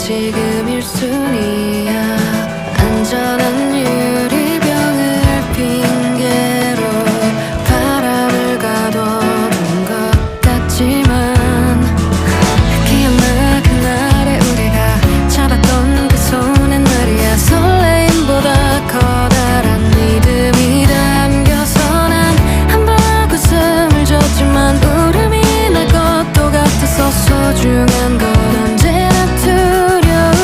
지금 1순위야. 안전한 유리병을 핑계로 바람을 가둬둔 것 같지만 기억나 그날에 우리가 잡았던 그 손엔 말이야. 설레임보다 커다란 믿음이 담겨서 난 한 번 웃음을 줬지만 울음이 날 것도 같아서 소중한 건 언제나 두려움이니까.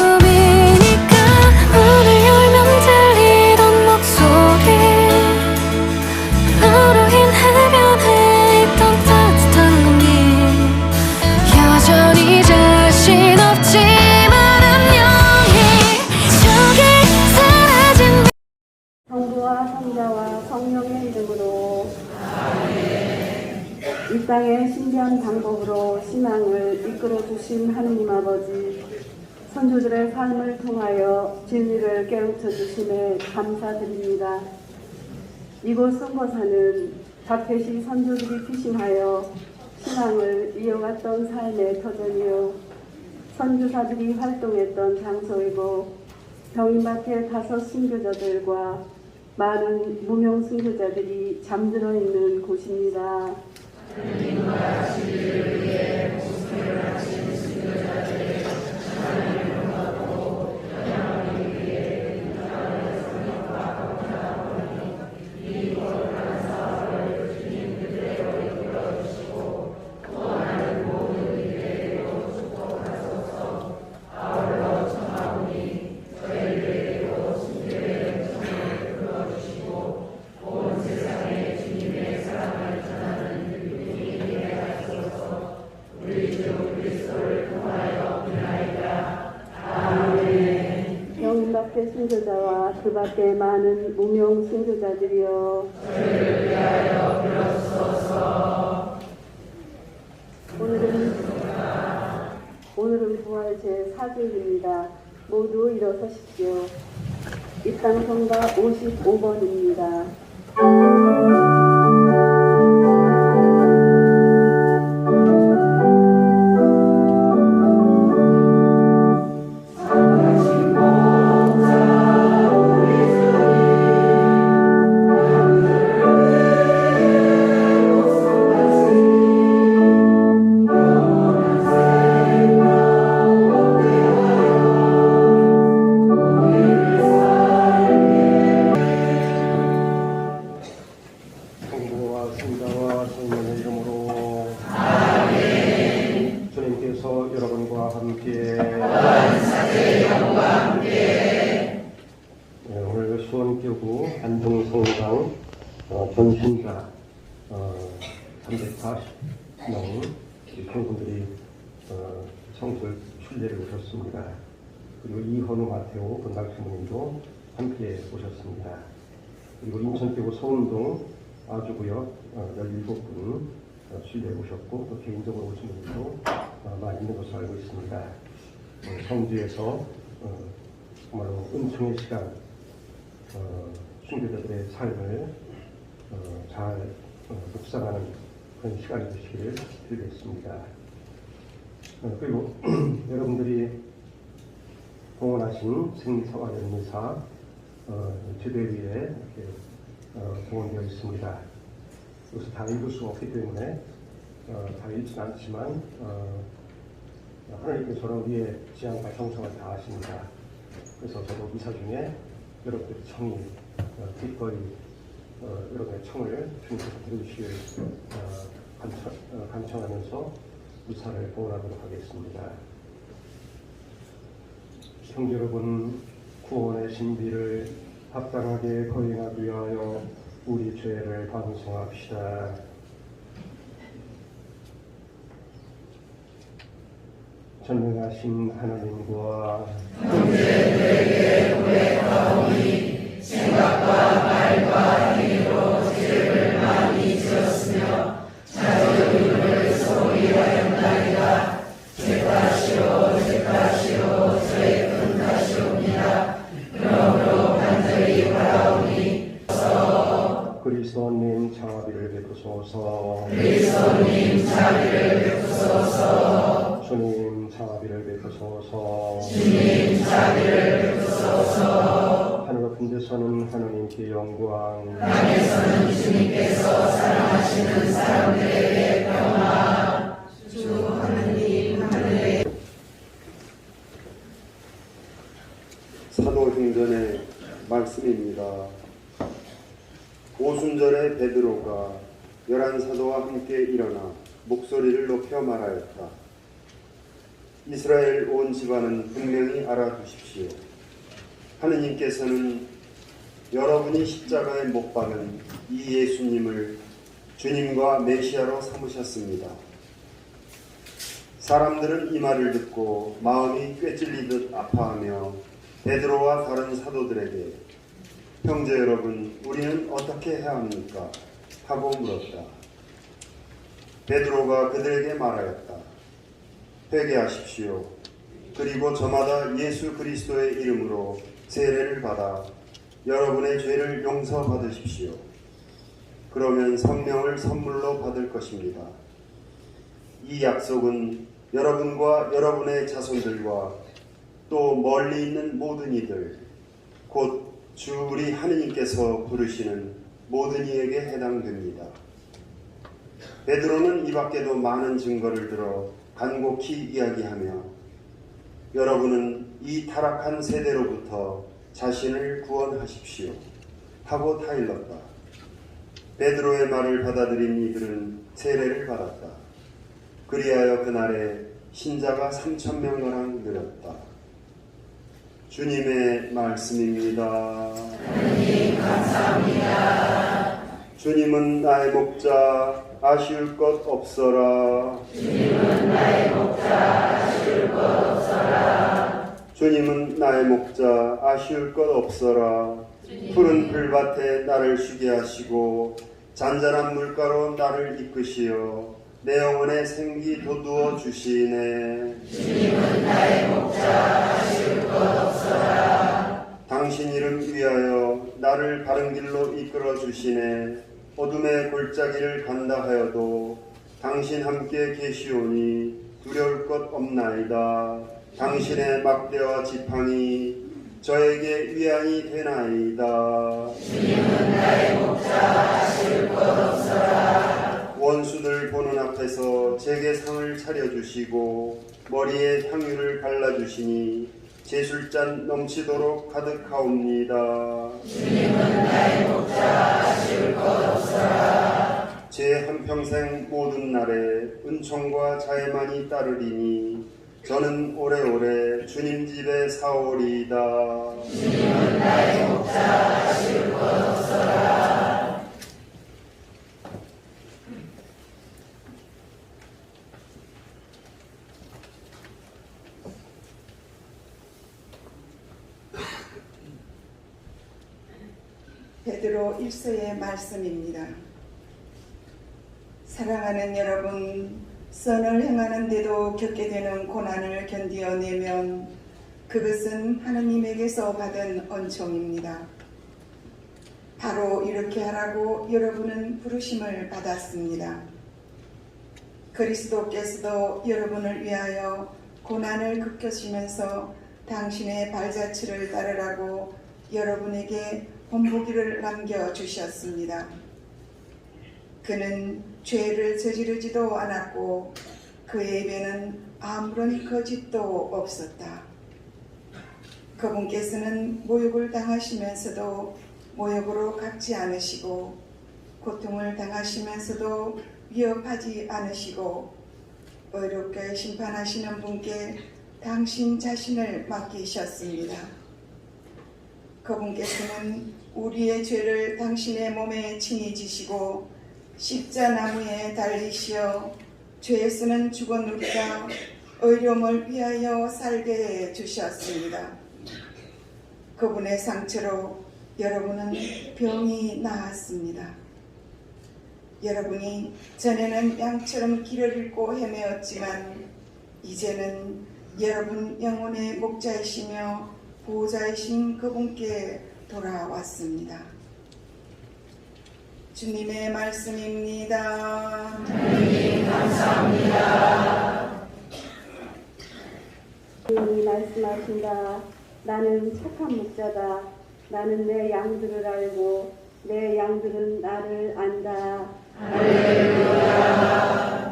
문을 열면 들리던 목소리, 너로 인해 변해 있던 따뜻한 공기, 여전히 자신 없지만 안녕히 저기 사라진 성부와 성자와 성령의 이름으로 이 땅의 신비한 방법으로 신앙을 이끌어 주신 하느님 아버지, 선조들의 삶을 통하여 진리를 깨우쳐 주심에 감사드립니다. 이곳 선거사는 박해시 선조들이 피신하여 신앙을 이어갔던 삶의 터전이요 선교사들이 활동했던 장소이고 병인밭에 5 순교자들과 많은 무명 순교자들이 잠들어 있는 곳입니다. 하나님과 진리를 위해 목숨을 바친 순교자들의 하나님을 받고 하나님을 위해 이 땅에 성령과 공헌하오니 이곳 감사를 주님 그대로 이끌어 주시고 원하는 모든 일들로 축복하소서. 아울러 청하오니 저희들에게도 순교의 정을 풀어주시고 온 세상에 주님의 사랑을 전하는 우리 주 그리스도를 통하여 비나이다. 아멘. 병인밖에 순교자와 그 밖에 많은 무명 순교자들이여 저희를 위하여 빌어주소서. 오늘은 부활 제4주일입니다. 모두 일어서십시오. 입당 성가 55번입니다. 수원교구 안동성당 전신가 340명 그분들이 성술 순례를 오셨습니다. 그리고 이현우 마태오 본당신부님도 함께 오셨습니다. 그리고 인천교구 서운동 아주구역 17분 순례에 오셨고 또 개인적으로 오신 분들도 많이 있는 것으로 알고 있습니다. 성주에서 정말로 은총의 시간, 순교자들의 삶을 잘 묵상하는 그런 시간이 되시기를 빌겠습니다. 그리고 여러분들이 봉헌하신 생사와 연미사 제대 위에 이렇게 봉헌되어 있습니다. 이것을 다 읽을 수가 없기 때문에 다 읽지는 않지만 하나님께서는 우리의 지향과 정성을 다 아십니다. 그래서 저도 미사 중에 여러분들의 청이 기꺼이 여러분의 청을 주님께서 들어주시길 간청하면서 미사를 봉헌하도록 하겠습니다. 형제 여러분, 구원의 신비를 합당하게 거행하기 위하여 우리 죄를 반성합시다. 전능하신 하나님과 형제들에게 고백하오니 생각과 말과 행위로 죄를 많이 지었으며 자존심을 소홀히 하였나이다. 죄가시오 저의 큰 탓이옵니다. 그러므로 간절히 바라오니 그리스도님 자비를 베푸소서. 그리스도님 자비를 베푸소서. 주님 주님 자비를 베푸소서. 주님 자비를 베푸소서. 하늘 높은 데서는 하나님께 영광, 땅에서는 주님께서 사랑하시는 사람들에게 평화. 주 하느님 하늘에 사도행전의 말씀입니다. 오순절에 베드로가 11사도와 함께 일어나 목소리를 높여 말하였다. 이스라엘 온 집안은 분명히 알아두십시오. 하느님께서는 여러분이 십자가에 못 박은 이 예수님을 주님과 메시아로 삼으셨습니다. 사람들은 이 말을 듣고 마음이 꿰찔리듯 아파하며 베드로와 다른 사도들에게 형제 여러분, 우리는 어떻게 해야 합니까? 하고 물었다. 베드로가 그들에게 말하였다. 회개하십시오. 그리고 저마다 예수 그리스도의 이름으로 세례를 받아 여러분의 죄를 용서받으십시오. 그러면 성령을 선물로 받을 것입니다. 이 약속은 여러분과 여러분의 자손들과 또 멀리 있는 모든 이들, 곧 주 우리 하느님께서 부르시는 모든 이에게 해당됩니다. 베드로는 이 밖에도 많은 증거를 들어 간곡히 이야기하며 여러분은 이 타락한 세대로부터 자신을 구원하십시오 하고 타일렀다. 베드로의 말을 받아들인 이들은 세례를 받았다. 그리하여 그날에 신자가 3,000명가량 늘었다. 주님의 말씀입니다. 하느님 감사합니다. 주님은 나의 목자 아쉬울 것 없어라. 주님은 나의 목자 아쉬울 것 없어라. 주님은 나의 목자 아쉬울 것 없어라. 푸른 풀밭에 나를 쉬게 하시고 잔잔한 물가로 나를 이끄시어 내 영혼에 생기 돋우어 주시네. 주님은 나의 목자 아쉬울 것 없어라. 당신 이름 위하여 나를 바른 길로 이끌어 주시네. 어둠의 골짜기를 간다 하여도 당신 함께 계시오니 두려울 것 없나이다. 당신의 막대와 지팡이 저에게 위안이 되나이다. 주님은 나의 목자 아쉬울 것 없어라. 원수들 보는 앞에서 제게 상을 차려주시고 머리에 향유를 발라주시니 제술잔 넘치도록 가득하옵니다. 주님은 나의 목자 아쉬울 것 없어라. 제 한평생 모든 날에 은총과 자애만이 따르리니 저는 오래오래 주님 집에 사오리이다. 주님은 나의 목자 아쉬울 것 없어라. 베드로 1서의 말씀입니다. 사랑하는 여러분, 선을 행하는데도 겪게 되는 고난을 견디어내면 그것은 하느님에게서 받은恩宠입니다. 바로 이렇게 하라고 여러분은 부르심을 받았습니다. 그리스도께서도 여러분을 위하여 고난을 겪으시면서 당신의 발자취를 따르라고 여러분에게 본보기를 남겨주셨습니다. 그는 죄를 저지르지도 않았고 그의 입에는 아무런 거짓도 없었다. 그분께서는 모욕을 당하시면서도 모욕으로 갚지 않으시고 고통을 당하시면서도 위협하지 않으시고 의롭게 심판하시는 분께 당신 자신을 맡기셨습니다. 그분께서는 우리의 죄를 당신의 몸에 친히 지시고 십자나무에 달리시어 죄에서는 죽은 우리가 의로움을 위하여 살게 해 주셨습니다. 그분의 상처로 여러분은 병이 나았습니다. 여러분이 전에는 양처럼 길을 잃고 헤매었지만 이제는 여러분 영혼의 목자이시며 보호자이신 그분께 돌아왔습니다. 주님의 말씀입니다. 하느님 감사합니다. 주님이 말씀하신다. 나는 착한 목자다. 나는 내 양들을 알고 내 양들은 나를 안다.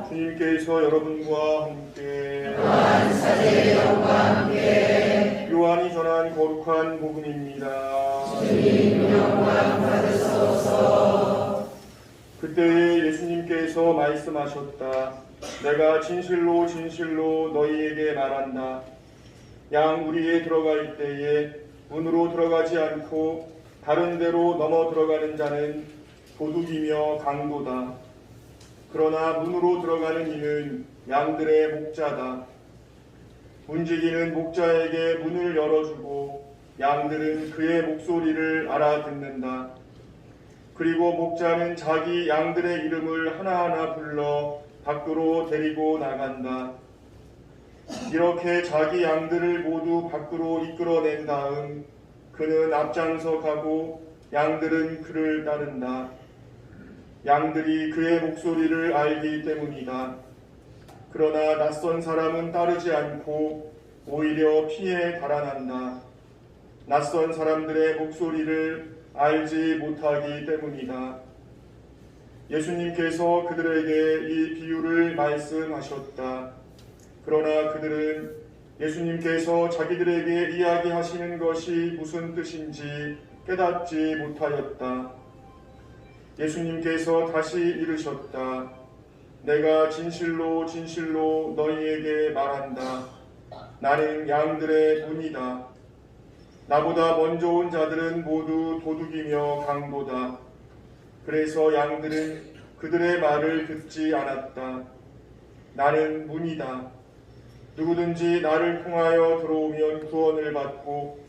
주님께서 여러분과 함께 또한 사제의 영과 함께 요한이 전한 거룩한 복음입니다. 주님 영광 받으소서. 그때에 예수님께서 말씀하셨다. 내가 진실로 진실로 너희에게 말한다. 양 우리에 들어갈 때에 문으로 들어가지 않고 다른 데로 넘어 들어가는 자는 도둑이며 강도다. 그러나 문으로 들어가는 이는 양들의 목자다. 문지기는 목자에게 문을 열어주고 양들은 그의 목소리를 알아듣는다. 그리고 목자는 자기 양들의 이름을 하나하나 불러 밖으로 데리고 나간다. 이렇게 자기 양들을 모두 밖으로 이끌어낸 다음 그는 앞장서 가고 양들은 그를 따른다. 양들이 그의 목소리를 알기 때문이다. 그러나 낯선 사람은 따르지 않고 오히려 피해 달아난다. 낯선 사람들의 목소리를 알지 못하기 때문이다. 예수님께서 그들에게 이 비유를 말씀하셨다. 그러나 그들은 예수님께서 자기들에게 이야기하시는 것이 무슨 뜻인지 깨닫지 못하였다. 예수님께서 다시 이르셨다. 내가 진실로 진실로 너희에게 말한다. 나는 양들의 문이다. 나보다 먼저 온 자들은 모두 도둑이며 강도다. 그래서 양들은 그들의 말을 듣지 않았다. 나는 문이다. 누구든지 나를 통하여 들어오면 구원을 받고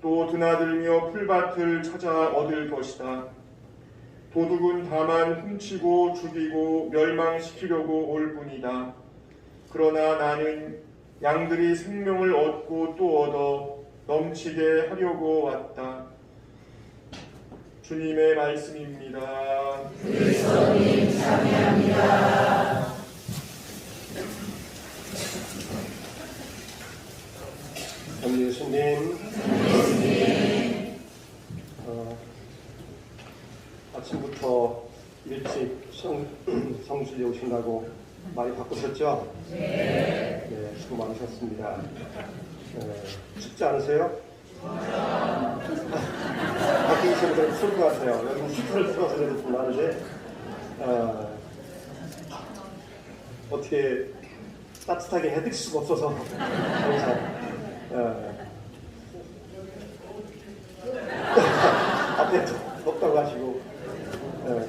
또 드나들며 풀밭을 찾아 얻을 것이다. 도둑은 다만 훔치고 죽이고 멸망시키려고 올 뿐이다. 그러나 나는 양들이 생명을 얻고 또 얻어 넘치게 하려고 왔다. 주님의 말씀입니다. 그리스도님 찬양합니다. 예수님, 아침부터 일찍 성수에 오신다고 많이 바쁘셨죠? 네. 수고 많으셨습니다. 춥지 않으세요? 밖에 계시는 분들은 추울 것 같아요. 여기는 히터를 틀어서 그래도 좀 나는데 어떻게 따뜻하게 해드릴 수가 없어서 항상 앞에 덥다고 하시고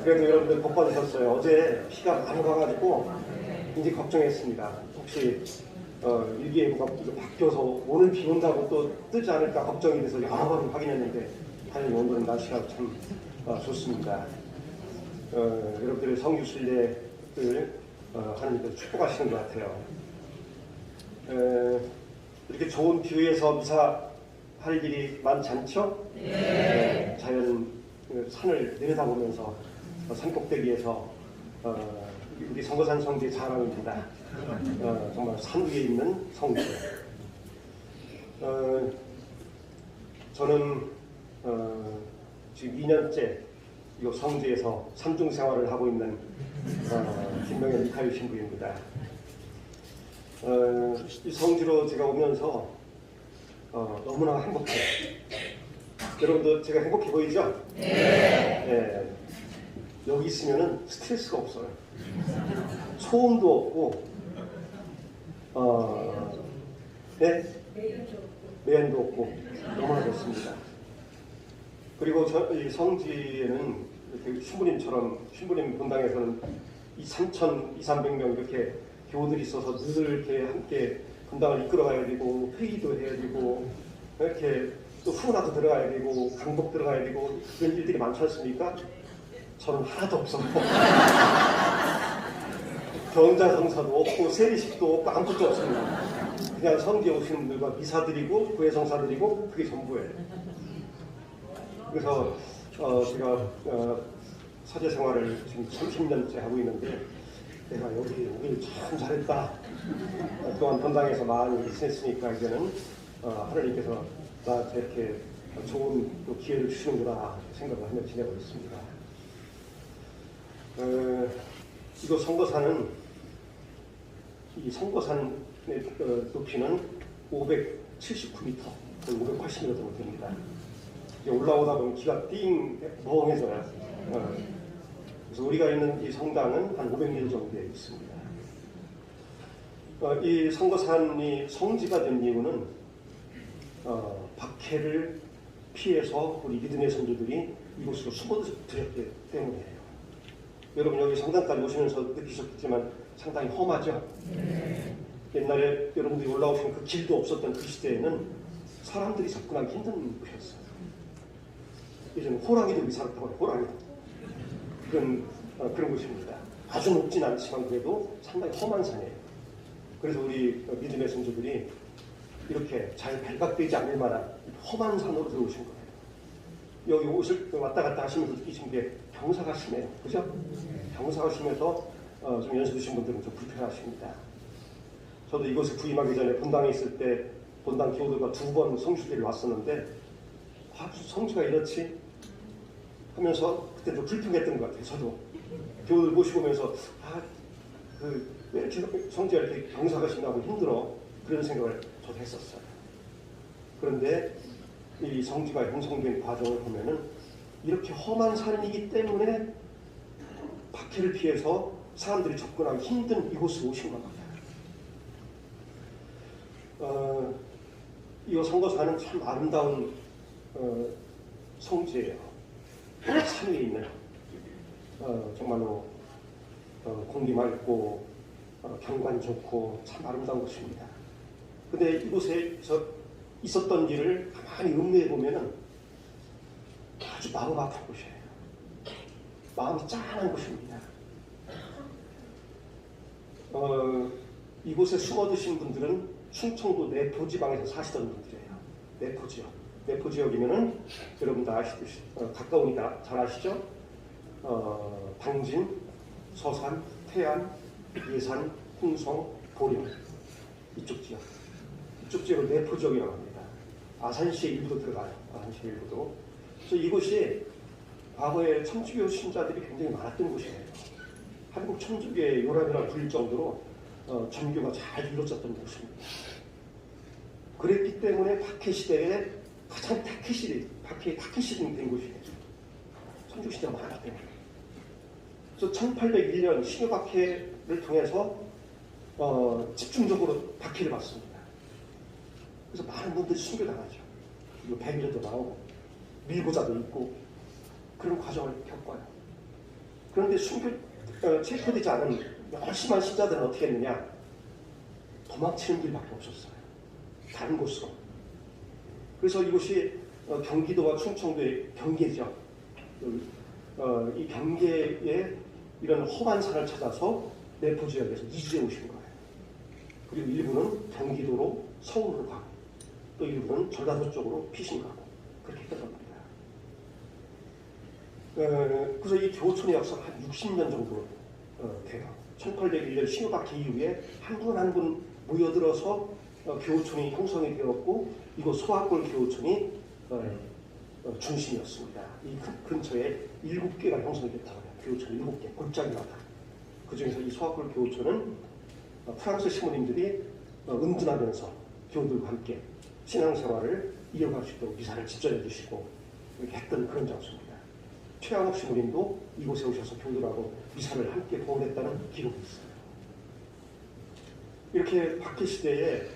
그래도 여러분들 복 받으셨어요. 어제 비가 많이 와가지고 굉장히 걱정했습니다. 혹시 일기예보가 바뀌어서 오늘 비 온다고 또 뜨지 않을까 걱정이 돼서 여러 번 확인했는데 다행히 오늘은 날씨가 참 좋습니다. 여러분들의 성주 순례를 하나님께서 축복하시는 것 같아요. 이렇게 좋은 뷰에서 미사할 일이 많지 않죠? 네. 자연 산을 내려다보면서 산꼭대기에서 우리 성거산 성지의 자랑입니다. 정말 산 위에 있는 성지. 저는 지금 2년째 이 성지에서 삼중 생활을 하고 있는 김명현 미카엘 신부입니다. 이 성지로 제가 오면서 너무나 행복해요. 여러분도 제가 행복해 보이죠? 네. 여기 있으면은 스트레스가 없어요. 소음도 없고, 네? 매연도 없고, 너무나 좋습니다. 그리고 이 성지에는 이렇게 신부님 본당에서는 3,200명 이렇게 교우들이 있어서 늘 이렇게 함께 분당을 이끌어가야 되고 회의도 해야 되고 이렇게 또 후원화도 들어가야 되고 강복 들어가야 되고 그런 일들이 많지 않습니까? 저는 하나도 없어요. 경자성사도 없고 세리식도 없고 아무것도 없습니다. 그냥 성지에 오시는 분들과 미사 드리고 구해성사 드리고 그게 전부예요. 그래서 제가 사제 생활을 지금 30년째 하고 있는데 내가 여기 오길 참 잘했다 그동안 본당에서 많이 지냈으니까 이제는 하나님께서 나한테 이렇게 좋은 또 기회를 주시는구나 생각을 하며 지내고 있습니다. 이거 선거산은 이 선거산의 높이는 579m, 580m 정도 됩니다. 올라오다 보면 기가 띵 멍해져요. 그래서 우리가 있는 이 성당은 한 500m 정도에 있습니다. 이 선거산이 성지가 된 이유는 박해를 피해서 우리 믿음의 성도들이 이곳으로 숨어들었기 때문이에요. 여러분 여기 성당까지 오시면서 느끼셨겠지만 상당히 험하죠? 옛날에 여러분들이 올라오시면 그 길도 없었던 그 시대에는 사람들이 접근하기 힘든 곳이었어요. 예전에 호랑이도 여기 살았다고 해요. 호랑이도. 그런 곳입니다. 아주 높진 않지만 그래도 상당히 험한 산이에요. 그래서 우리 믿음의 성도들이 이렇게 잘 발각되지 않을 만한 험한 산으로 들어오신 거예요. 여기 왔다 갔다 하시면서 느끼신 게 경사가 심해요. 그죠? 경사가 심해서 좀 연세 드신 분들은 좀 불편하십니다. 저도 이곳에 부임하기 전에 본당에 있을 때 본당 교우들과 2번 성주기를 왔었는데 성주가 이렇지? 하면서 그때 좀 불평했던 것 같아요. 저도 교우들 모시고 오면서 왜 이렇게 성주가 이렇게 경사가 심하고 힘들어? 그런 생각을 저도 했었어요. 그런데 이 성지가 형성된 과정을 보면은 이렇게 험한 산이기 때문에 박해를 피해서 사람들이 접근하기 힘든 이곳으로 오신 겁니다. 이 선거산은 참 아름다운 성지예요. 산 위에 있는 정말로 공기 맑고 경관 좋고 참 아름다운 곳입니다. 근데 이곳에 있었던 일을 가만히 음미해 보면은 아주 마음 아픈 곳이에요. 마음이 짠한 곳입니다. 이곳에 숨어드신 분들은 충청도 내포 지방에서 사시던 분들이에요. 내포 지역. 내포 지역이면은 여러분 다 아시듯이 가까우니까 잘 아시죠? 당진, 서산, 태안, 예산, 홍성, 보령 이쪽 지역. 이쪽 지역을 내포 지역이라고 합니다. 아산시의 일부도 들어가요. 아산시의 일부도. 그래서 이곳이 과거에 천주교 신자들이 굉장히 많았던 곳이에요. 한국 천주교의 요람이라 불릴 정도로 전교가 잘 이루어졌던 곳입니다. 그랬기 때문에 박해 시대에 가장 박해의 타켓이 된 곳이에요. 천주교 신자가 많았기 때문에. 그래서 1801년 신유 박해를 통해서 집중적으로 박해를 받습니다. 그래서 많은 분들이 순교당하죠. 그리고 배밀도 나오고 밀고자도 있고 그런 과정을 겪어요. 그런데 체포되지 않은 열심한 신자들은 어떻게 했느냐? 도망치는 길밖에 없었어요. 다른 곳으로. 그래서 이곳이 경기도와 충청도의 경계죠. 이 경계에 이런 험한 산을 찾아서 내포 지역에서 이주해 오신 거예요. 그리고 일부는 경기도로 서울을 가고 또 일부는 전라도 쪽으로 피신 가고 그렇게 했던 겁니다. 그래서 이 교촌의 역사가 한 60년 정도 돼요. 1801년 신유박해 이후에 한 분 한 분 모여들어서 교촌이 형성이 되었고 이곳 소학골 교촌이 중심이었습니다. 이 근처에 7개가 형성이 됐다고 해요. 교촌 7개, 골짜기마다. 그 중에서 이 소학골 교촌은 프랑스 신부님들이 은둔하면서 교우들과 함께 신앙생활을 이어갈 수 있도록 미사를 집전해 주시고 이렇게 했던 그런 장소입니다. 최양옥 신부님도 이곳에 오셔서 교우들하고 미사를 함께 봉헌했다는 기록이 있어요. 이렇게 박해 시대에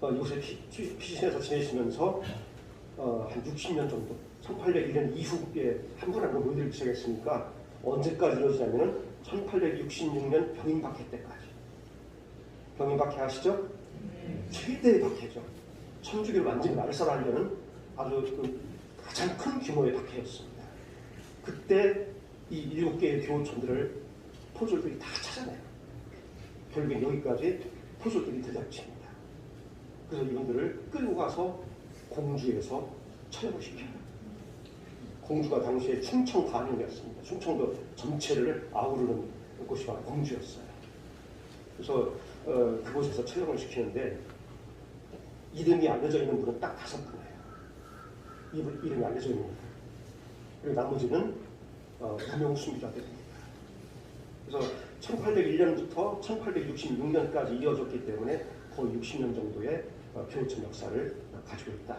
이곳에 피신해서 지내시면서 한 60년 정도, 1801년 이후에 한 분 한 분 모여들기 시작했으니까 언제까지 이루어지냐면은 1866년 병인박해 때까지. 병인박해 아시죠? 최대의 박해죠. 천주교를 완전히 말살하려는 아주 가장 큰 규모의 박해였습니다. 그때 이 7개의 교촌들을 포졸들이 다 찾아내요. 결국엔 여기까지 포졸들이 들이닥칩니다. 그래서 이분들을 끌고 가서 공주에서 처형을 시켜요. 공주가 당시에 충청 관용이었습니다. 충청도 전체를 아우르는 곳이 바로 공주였어요. 그래서 그곳에서 촬영을 시키는데 이름이 알려져 있는 분은 딱 5분이에요. 이름이 알려져 있는 분. 그리고 나머지는 무명수비가 됩니다. 그래서 1801년부터 1866년까지 이어졌기 때문에 거의 60년 정도의 교우천 역사를 가지고 있다.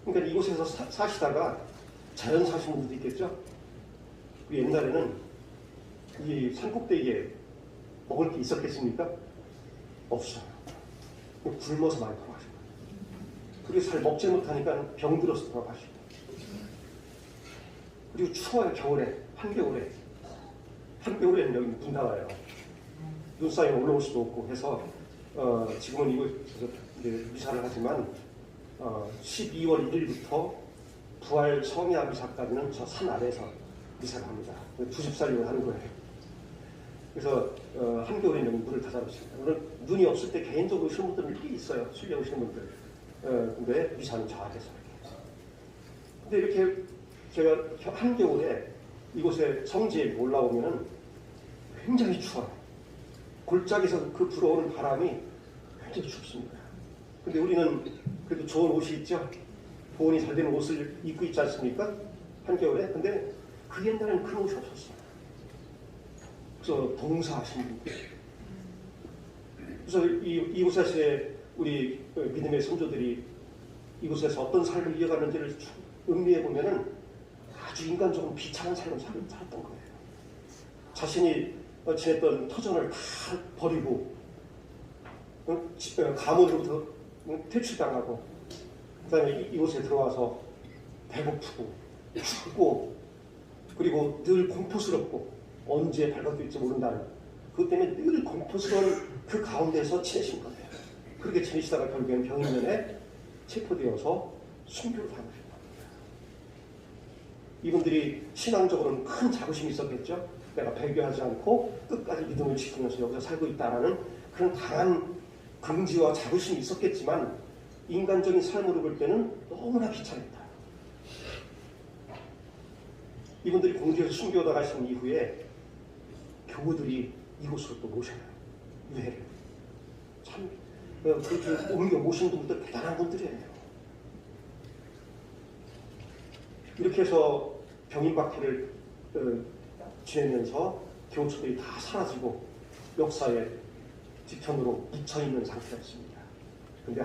그러니까 이곳에서 사시다가 자연 사신 분들도 있겠죠. 옛날에는 이 산꼭대기에 먹을 게 있었겠습니까? 없어요. 굶어서 많이 돌아가시고, 그리고 잘 먹지 못하니까 병들어서 돌아가시고, 그리고 추워요. 겨울에, 한겨울에는 여기 문 닫아요. 눈 쌓이면 올라올 수도 없고 해서 지금은 이곳에서 미사를 하지만 12월 1일부터 부활 성야 미사까지는 저 산 아래에서 미사를 합니다. 90살이고 하는 거예요. 그래서 한겨울에는 여기 문을 닫아놓습니다. 물론 눈이 없을 때 개인적으로 오시는 분들은 꽤 있어요. 술래 오시는 분들. 근데 미사는 저 아래에서 이렇게. 근데 이렇게 제가 한겨울에 이곳에 성지에 올라오면은 굉장히 추워요. 골짜기에서 그 불어오는 바람이 굉장히 춥습니다. 근데 우리는 그래도 좋은 옷이 있죠. 보온이 잘 되는 옷을 입고 있지 않습니까? 한겨울에. 근데 그 옛날에는 그런 옷이 없었어요. 그래서 봉사하신 분들. 그래서 이곳에서의 우리 믿음의 선조들이 이곳에서 어떤 삶을 이어가는지를 음미해 보면은 아주 인간적으로 비참한 삶을 살았던 거예요. 자신이 지냈던 터전을 다 버리고 가문으로부터 퇴출당하고, 그 다음에 이곳에 들어와서 배고프고 춥고, 그리고 늘 공포스럽고 언제 발각될지 모른다는, 그것 때문에 늘 공포스러운 그 가운데서 지내신 거예요. 그렇게 지내시다가 결국엔 병인년에 체포되어서 순교를 당하셨다. 이분들이 신앙적으로는 큰 자부심이 있었겠죠. 내가 배교하지 않고 끝까지 믿음을 지키면서 여기서 살고 있다라는 그런 강한 긍지와 자부심이 있었겠지만, 인간적인 삶으로 볼 때는 너무나 비참했다. 이분들이 공주에서 순교하다 가신 이후에 교우들이 이곳으로 또 모셔요. 유해를. 참 그렇게 옮겨 모신 분들 대단한 분들이에요. 이렇게 해서 병인박해를 지내면서 교우초들이 다 사라지고 역사의 뒤편으로 묻혀있는 상태였습니다. 그런데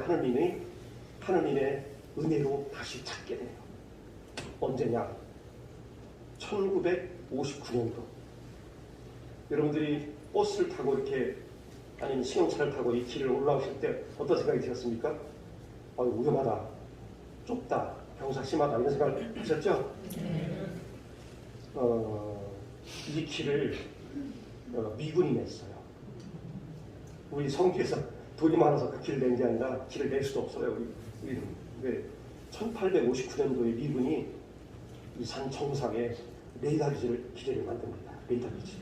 하느님의 은혜로 다시 찾게 돼요. 언제냐? 1959년도. 여러분들이 버스를 타고 이렇게, 아니면 승용차를 타고 이 길을 올라오실 때 어떤 생각이 들었습니까? 위험하다, 좁다, 경사 심하다, 이런 생각을 하셨죠? 이 길을 미군이 냈어요. 우리 성주에서 돈이 많아서 그 길을 낸 게 아니라 길을 낼 수도 없어요. 우리는. 1859년도에 미군이 이 산 정상에 레이더 기지를 만듭니다. 레이더 기지.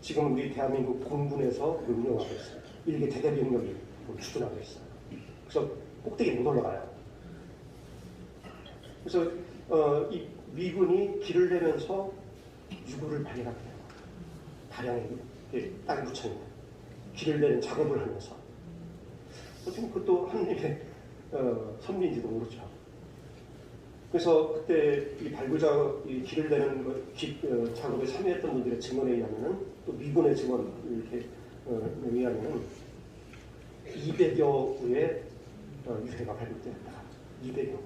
지금 우리 대한민국 공군에서 운영하고 있어요. 일개 대대병력이 추진하고 있어요. 그래서 꼭대기에 못 올라가요. 그래서 이 미군이 길을 내면서 유구를 발견하게 돼요. 다량의 땅에 묻혀있는 길을 내는 작업을 하면서. 어쩌면 그것도 하느님의 선비인지도 모르죠. 그래서 그때 이 발굴 길을 내는 작업에 참여했던 분들의 증언에 의하면은, 또 미군의 증언 이렇게 의하면은 200여 구의 유해가 발굴되었다. 200여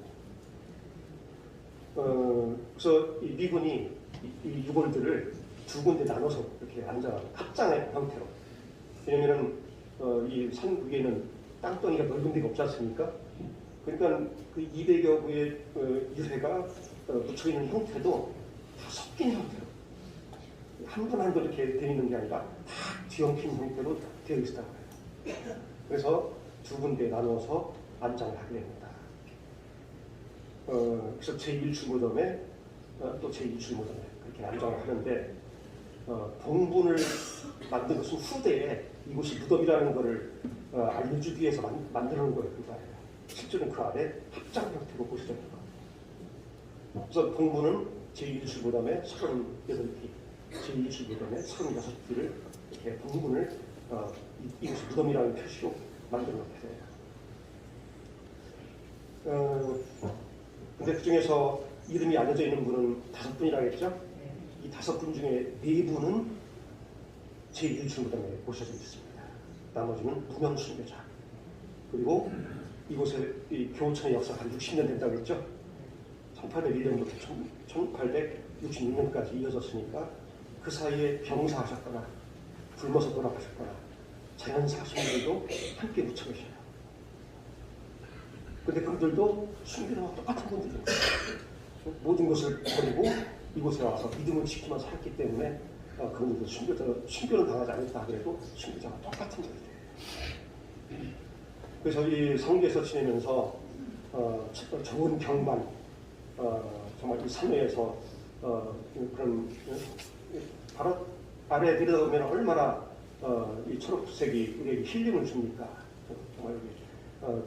구. 그래서 이 미군이 이 유골들을 두 군데 나눠서 이렇게 합장의 형태로. 왜냐면은 이 산 위에는 땅덩이가 넓은 데가 없지 않습니까? 그러니까 그 200여 구의 유해가 묻혀있는 형태도 다 섞인 형태로, 한 분 한 분 이렇게 되어 있는 게 아니라 다 뒤엉킨 형태로 되어 있다고 해요. 그래서 두 군데에 나누어서 안장을 하게 됩니다. 그래서 제1주무덤에 또 제2주무덤에 그렇게 안장을 하는데, 봉분을 만든 것은 후대에 이곳이 무덤이라는 것을 알려주기 위해서 만드는 거예요. 실제로는 그 안에 합장 형태로 보시죠. 그래서 봉분은 제1주무덤에 38기, 제2주무덤에 36기를 이렇게 봉분을 이곳을 무덤이라는 표시로 만들어 놓게 돼요. 근데 그 중에서 이름이 알려져 있는 분은 5분이라고 했죠? 이 5분 중에 4분은 제1중 무덤에 모셔져 있습니다. 나머지는 무명 순교자. 그리고 이곳에 이 교우천의 역사가 한 60년 된다고 했죠? 1801년부터 1866년까지 이어졌으니까 그 사이에 병사하셨거나 굶어서 돌아가셨거나 자연사 신들도 함께 묻혀 계셔요. 근데 그들도 순교와 똑같은 분들입니다. 모든 것을 버리고 이곳에 와서 믿음을 지키며 살았기 때문에 그분들도 순교는 당하지 않았다 그래도 순교자가 똑같은 분들이에요. 그래서 이 성지에서 지내면서 좋은 경관, 정말 이 산에서 그런 바로 아래에 내려오면 얼마나 이 초록색이 우리에게 힐링을 줍니까? 정말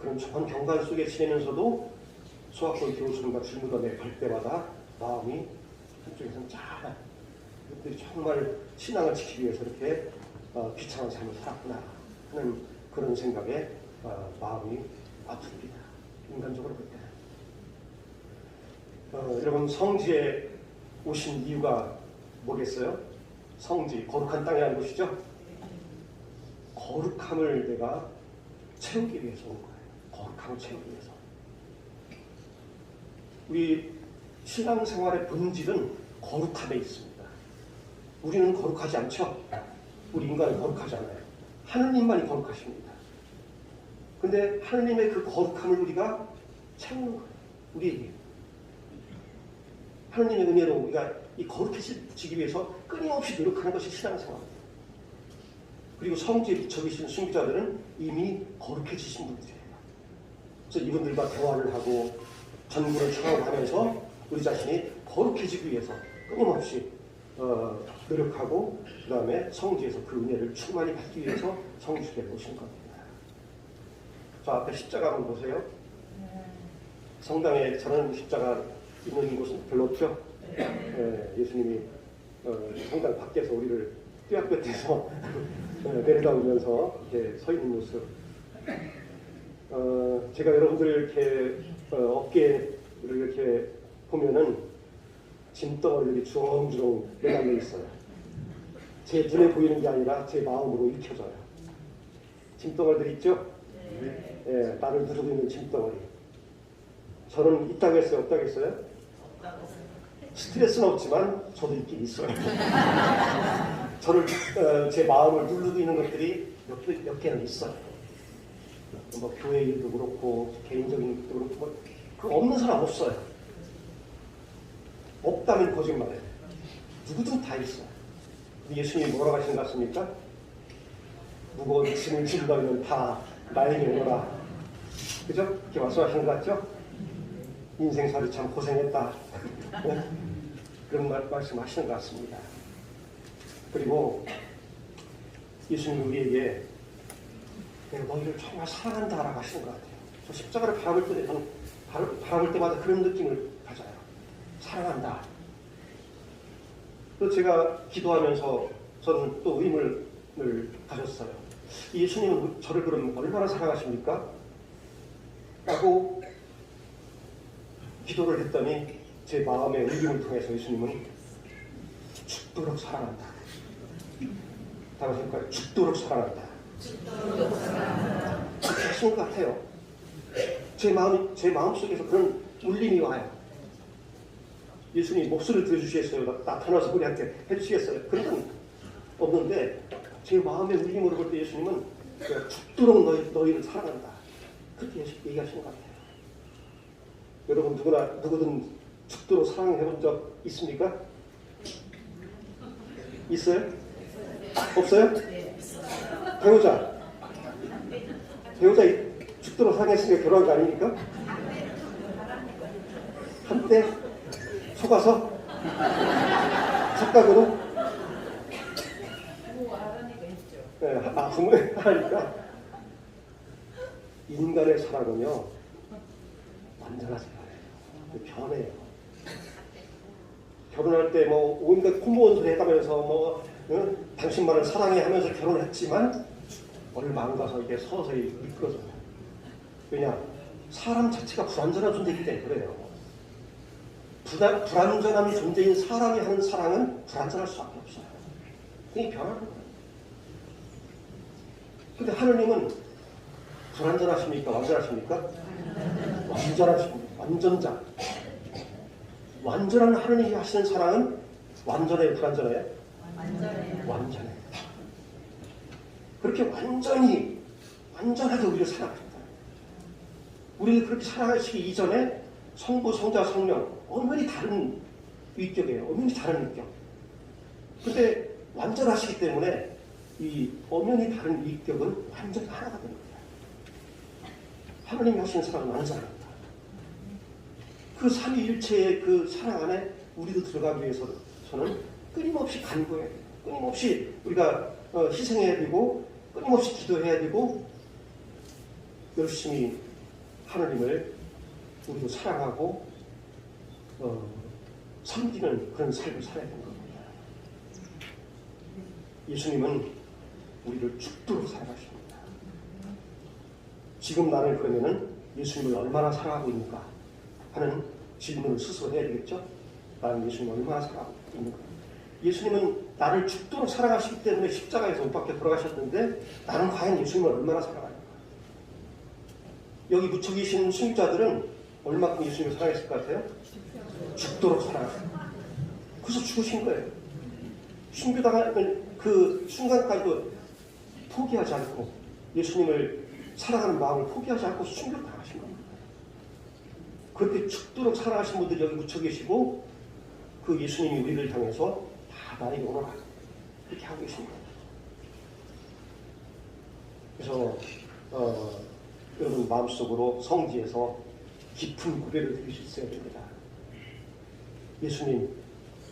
그런 좋은 경관 속에 지내면서도 소학교 교수님과 질무단에 갈 때마다 마음이 한쪽에서는 짠한 그들이 정말 신앙을 지키기 위해서 이렇게 비참한 삶을 살았구나 하는 그런 생각에 마음이 아픕니다. 인간적으로 그때. 여러분 성지에 오신 이유가 뭐겠어요? 성지, 거룩한 땅이라는 곳이죠? 거룩함을 내가 채우기 위해서 온 거예요. 거룩함을 채우기 위해서. 우리 신앙생활의 본질은 거룩함에 있습니다. 우리는 거룩하지 않죠? 우리 인간은 거룩하지 않아요. 하느님만이 거룩하십니다. 근데 하느님의 그 거룩함을 우리가 채우는 거예요. 우리에게. 하느님의 은혜로 우리가 이 거룩해지기 위해서 끊임없이 노력하는 것이 신앙생활입니다. 그리고 성지에 묻혀 계신 순교자들은 이미 거룩해지신 분들이에요. 그래서 이분들과 대화를 하고 전구를 청하고 하면서 우리 자신이 거룩해지기 위해서 끊임없이 노력하고 그 다음에 성지에서 그 은혜를 충만히 받기 위해서 성지에 오신 겁니다. 자, 앞에 십자가 한번 보세요. 성당에 저는 십자가 있는 곳은 별로 없죠. 예수님이 성당 밖에서 우리를 떼약볕에서 내려다 오면서 이렇게 서 있는 모습. 제가 여러분들 이렇게 어깨를 이렇게 보면은 짐덩어리들이 주렁주렁 매달려 있어요. 제 눈에 보이는 게 아니라 제 마음으로 읽혀져요. 짐덩어리들 있죠? 예, 나를 누르고 있는 짐덩어리. 저는 있다고 했어요? 없다고 했어요? 스트레스는 없지만 저도 있긴 있어요. 저를 제 마음을 누르고 있는 것들이 몇 개는 있어요. 뭐 교회 일도 그렇고 개인적인 일도 그렇고 뭐 그 없는 사람 없어요. 없다면 거짓말이에요. 누구든 다 있어요. 예수님이 뭐라고 하시는 것 같습니까? 무거운 짐을 지는 너희는 다 나에게 오너라. 그죠? 이렇게 말씀하시는 것 같죠? 인생살이 참 고생했다. 그런 말씀하시는 것 같습니다. 그리고 예수님이 우리에게 내가 너희를 정말 사랑한다라고 하시는 것 같아요. 저 십자가를 바라볼 때마다 그런 느낌을 가져요. 사랑한다. 또 제가 기도하면서 저는 또 의문을 가졌어요. 예수님은 저를 그럼 얼마나 사랑하십니까? 라고 기도를 했더니 제 마음의 의심을 통해서 예수님은 죽도록 사랑한다. 다시 할까요? 죽도록 사랑한다. 그렇게 하시는 것 같아요. 제 마음 속에서 그런 울림이 와요. 예수님 목소리를 들어주시겠어요? 나타나서 우리한테 해주시겠어요? 그런 건 없는데 제 마음의 울림으로 볼 때 예수님은 죽도록 너희를 사랑한다. 그렇게 얘기하시는 것 같아요. 여러분 누구든 죽도록 사랑해본 적 있습니까? 있어요? 없어요? 배우자 죽도록 사랑했으니까 결혼한 거 아닙니까? 한때 속아서 착각으로 부모님 하니까 인간의 사랑은요 완전하지 않아요. 변해요. 결혼할 때 뭐 온갖 콤보원 소리 해가면서 뭐 당신만을 사랑해 하면서 결혼했지만 얼마 안 가서 이게 서서히 미끄러져요. 왜냐? 사람 자체가 불완전한 존재이기 때문에 그래요. 불완전한 존재인 사람이 하는 사랑은 불완전할 수밖에 없어요. 그게 변하는 거예요. 근데 하느님은 불완전하십니까? 완전하십니까? 완전하십니다. 완전자. 완전한 하느님이 하시는 사랑은 완전해요? 불완전해요? 완전해요. 그렇게 완전하게 우리를 사랑하셨다. 우리를 그렇게 사랑하시기 이전에 성부, 성자, 성령 엄연히 다른 위격이에요. 엄연히 다른 위격. 근데 완전하시기 때문에 이 엄연히 다른 위격은 완전히 하나가 되는 거예요. 하나님이 하시는 사랑은 완전합니다. 그 삼위일체의 그 사랑 안에 우리도 들어가기 위해서는 끊임없이 간구해야 돼요. 끊임없이 우리가 희생해야 되고 끊임없이 기도해야 되고 열심히 하나님을 우리도 사랑하고 섬기는 그런 삶을 살아야 되는 겁니다. 예수님은 우리를 죽도록 사랑하십니다. 지금 나는 그러면은 예수님을 얼마나 사랑하고 있는가 하는 질문을 스스로 해야 되겠죠? 나는 예수님을 얼마나 사랑하고 있는가? 예수님은 나를 죽도록 사랑하시기 때문에 십자가에서 못 박혀 돌아가셨는데 나는 과연 예수님을 얼마나 사랑하는가? 여기 묻혀 계신 순교자들은 얼마큼 예수님을 사랑했을 것 같아요? 죽도록 사랑하셨어요. 그래서 죽으신 거예요. 순교당하는 그 순간까지도 포기하지 않고 예수님을 사랑하는 마음을 포기하지 않고 순교를 당하신 겁니다. 그렇게 죽도록 사랑하신 분들이 여기 묻혀 계시고 그 예수님이 우리를 향해서 다 나에게 오너라 그렇게 하고 계십니다. 그래서 여러분 마음속으로 성지에서 깊은 고백을 드릴 수 있어야 됩니다. 예수님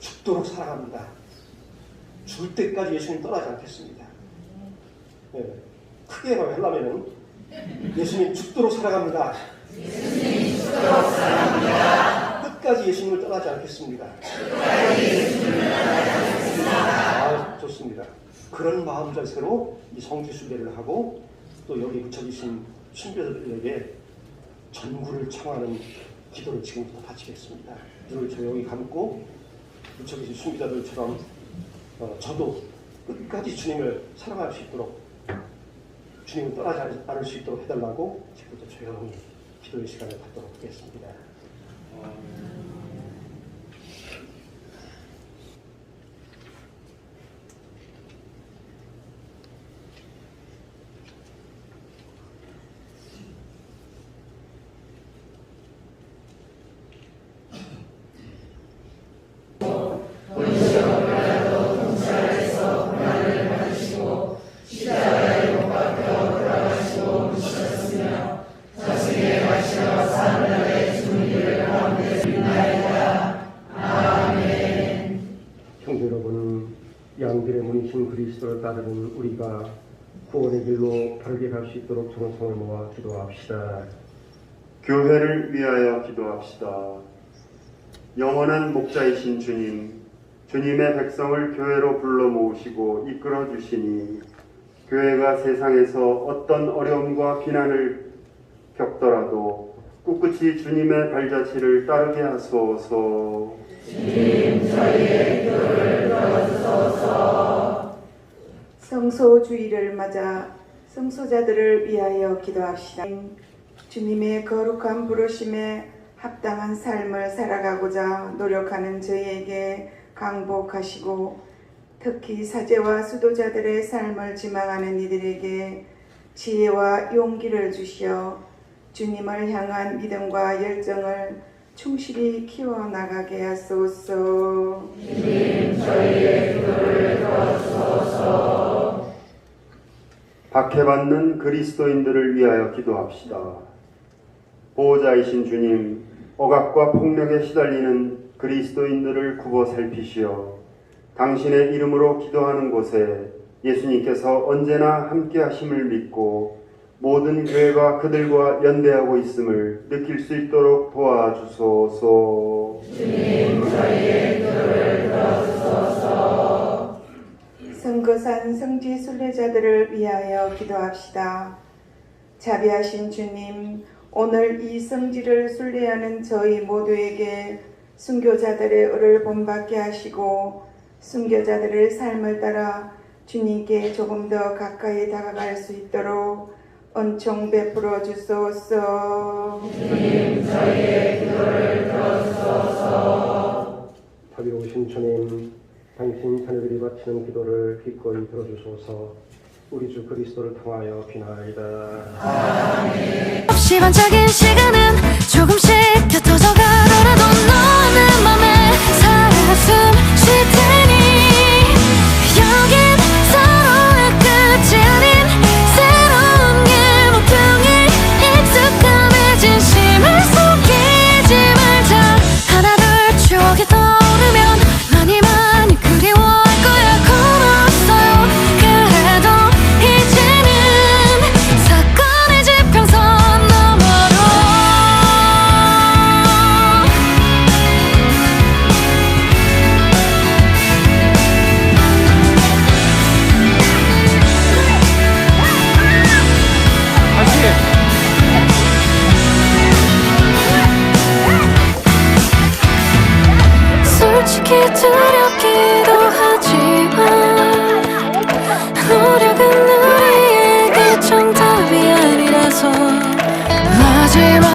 죽도록 사랑합니다. 죽을 때까지 예수님 떠나지 않겠습니다. 네. 크게 말하려면 예수님 죽도록 사랑합니다. 예수님 죽도록 사랑합니다. 끝까지 예수님을 떠나지 않겠습니다. 끝까지 예수님을 떠나지 않겠습니다. 좋습니다. 그런 마음 자세로 이 성지 순례를 하고 또 여기 묻혀 계신 순교자들에게 전구를 청하는 기도를 지금부터 바치겠습니다. 눈을 조용히 감고 묻혀 계신 순교자들처럼 저도 끝까지 주님을 사랑할 수 있도록 주님을 떠나지 않을 수 있도록 해달라고 지금부터 조용히 기도의 시간을 갖도록 하겠습니다. 양들의 문이신 그리스도를 따르는 우리가 구원의 길로 바르게 갈 수 있도록 정성을 모아 기도합시다. 교회를 위하여 기도합시다. 영원한 목자이신 주님, 주님의 백성을 교회로 불러 모으시고 이끌어 주시니 교회가 세상에서 어떤 어려움과 비난을 겪더라도 꿋꿋이 주님의 발자취를 따르게 하소서. 주님 저희의 기도를 들어주소서. 성소주의를 맞아 성소자들을 위하여 기도합시다. 주님의 거룩한 부르심에 합당한 삶을 살아가고자 노력하는 저희에게 강복하시고 특히 사제와 수도자들의 삶을 지망하는 이들에게 지혜와 용기를 주시어 주님을 향한 믿음과 열정을 충실히 키워나가게 하소서. 주님 저희의 기도를 들어주소서. 박해받는 그리스도인들을 위하여 기도합시다. 보호자이신 주님, 억압과 폭력에 시달리는 그리스도인들을 굽어 살피시어 당신의 이름으로 기도하는 곳에 예수님께서 언제나 함께 하심을 믿고 모든 교회가 그들과 연대하고 있음을 느낄 수 있도록 도와주소서. 주님 저희의 기도를 들어주소서. 성거산 성지 순례자들을 위하여 기도합시다. 자비하신 주님, 오늘 이 성지를 순례하는 저희 모두에게 순교자들의 의를 본받게 하시고 순교자들의 삶을 따라 주님께 조금 더 가까이 다가갈 수 있도록 은총 베풀어 주소서. 주님 저희의 기도를 들어주소서. 자비로우신 주님, 당신 자녀들이 바치는 기도를 기꺼이 들어주소서. 우리 주 그리스도를 통하여 비나이다. 없이 반짝인 시간은 조금씩 곁어져 가더라도 너는 맘에 살아 숨 쉴 테니 여긴 서로의 끝이 아닌 새로운 길 목표에 익숙함에 진심을 속이지 말자. 하나둘 추억이 떠오르면 많이 그리워할 거야. 고맙어요. 그래도 이제는 사건의 지평선 너머로 솔직히 두렵긴